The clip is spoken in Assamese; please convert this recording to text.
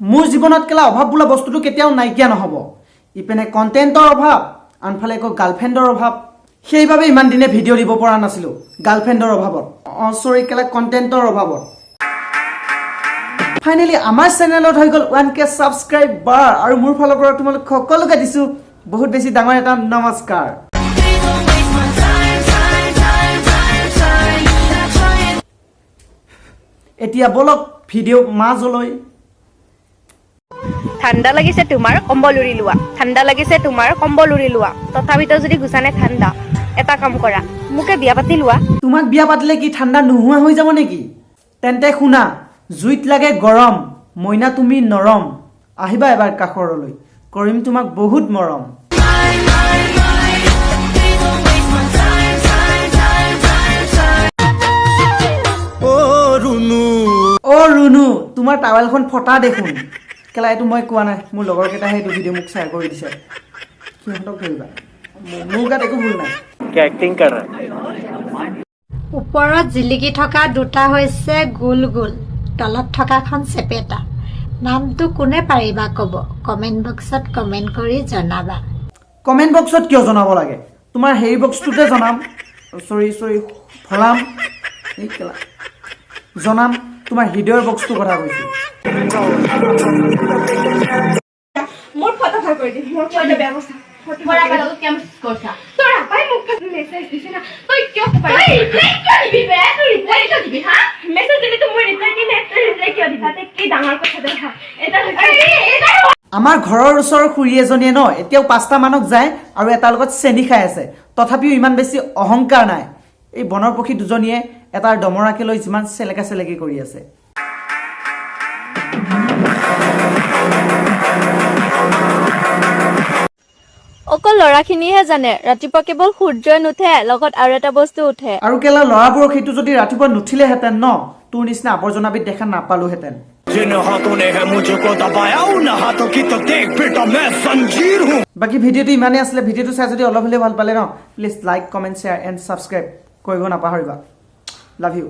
মোৰ জীৱনত কেলা অভাৱ বোলা বস্তুটো কেতিয়াও নাইকিয়া নহব ইপেনে কন্টেন্টৰ অভাৱ আনফালে একো গাৰ্লফ্ৰেণ্ডৰ অভাৱ সেইভাবে ইমান দিনে ভিডিঅ' দিব পৰা নাছিলো গাৰ্লফ্ৰেণ্ডৰ অভাৱত সৰি কেলা কন্টেন্টৰ অভাৱত ফাইনালি আমাৰ চেনেলত হৈ গল 1k সাবস্ক্ৰাইবাৰ আৰু মোৰ ফালৰ পৰা তোমালোক সকলোকে দিছো বহুত বেছি ডাঙৰ এটা নমস্কাৰ এতিয়া বলক ভিডিঅ' মাজলৈ ঠাণ্ডা লাগিছে তোমাৰ কম্বল উৰি লোৱা ঠাণ্ডা লাগিছে তোমাৰ কম্বল উৰি লোৱা তথাপিতো যদি গুছানে ঠাণ্ডা এটা কাম কৰা মুকে বিয়া পাতি লোৱা তোমাক বিয়া পাতিলে কি ঠাণ্ডা নোহোৱা হৈ যাব নেকি তেন্তে শুনা জুইত লাগে গৰম মইনা তুমি নৰম আহিবা এবাৰ কাখৰলৈ কৰিম তোমাক বহুত মৰম ও ৰুনু তোমাৰ টাৱেলখন ফটা দেখোন কেলা এইটো মই কোৱা নাই মোৰ লগৰ কেইটাহে এইটো ভিডিঅ' মোক শ্বেয়াৰ কৰি দিছে সিহঁতক ধৰিবা মোৰ গাত একো ভুল নাই এক্টিং কৰ ওপৰত জিলিকি থকা দুটা হৈছে গোল গোল তলত থকাখন চেপেটা নামটো কোনে পাৰিবা ক'ব কমেণ্ট বক্সত কমেণ্ট কৰি জনাবা কমেণ্ট বক্সত কিয় জনাব লাগে তোমাৰ হেৰি বক্সটোতে জনাম চৰি ফলাম এই কেলা জনাম তোমাৰ হৃদয়ৰ বক্সটো কথা কৈছো মোৰ ফটো ভাল কৰি দি মোৰ ফটো বেয়া কথা তোৰ আবার লগত কেম করছা তোর আপাই মুখ ফাটে মেসেজ দিছে না তুই কিয় পাই রিপ্লাই দিবি বে তুই রিপ্লাই দিবি হ্যাঁ মেসেজ দিলি তো মই রিপ্লাই দিনে রিপ্লাই কিয় দিবা তে কি ডাঙৰ কথা দে হ্যাঁ এটা আমাৰ ঘৰৰ ওচৰৰ খুৰী এজনীয়ে ন এতিয়াও 5টা মানক যায় আৰু এটা লগত চেনি খাই আছে তথাপিও ইমান বেছি অহংকাৰ নাই এই বনৰ পক্ষী দুজনীয়ে এটাৰ দমৰাকে লৈ যিমান চেলেকা চেলেকি কৰি আছে অকল লৰাখিনিহে জানে ৰাতিপুৱা কেৱল সূৰ্য নুঠে লগত আৰু এটা বস্তু উঠে আৰু কেলা লৰাবোৰক সেইটো যদি ৰাতিপুৱা নুঠিলেহেঁতেন ন তোৰ নিচিনা আৱৰ্জনাবিধ দেখা নাপালোহেঁতেন বাকী ভিডিঅ'টো ইমানেই আছিলে ভিডিঅ'টো চাই যদি অলপ হ'লে ভাল পালে ন please like comment share and subscribe কৰিব নাপাহৰিবা লাভ ইউ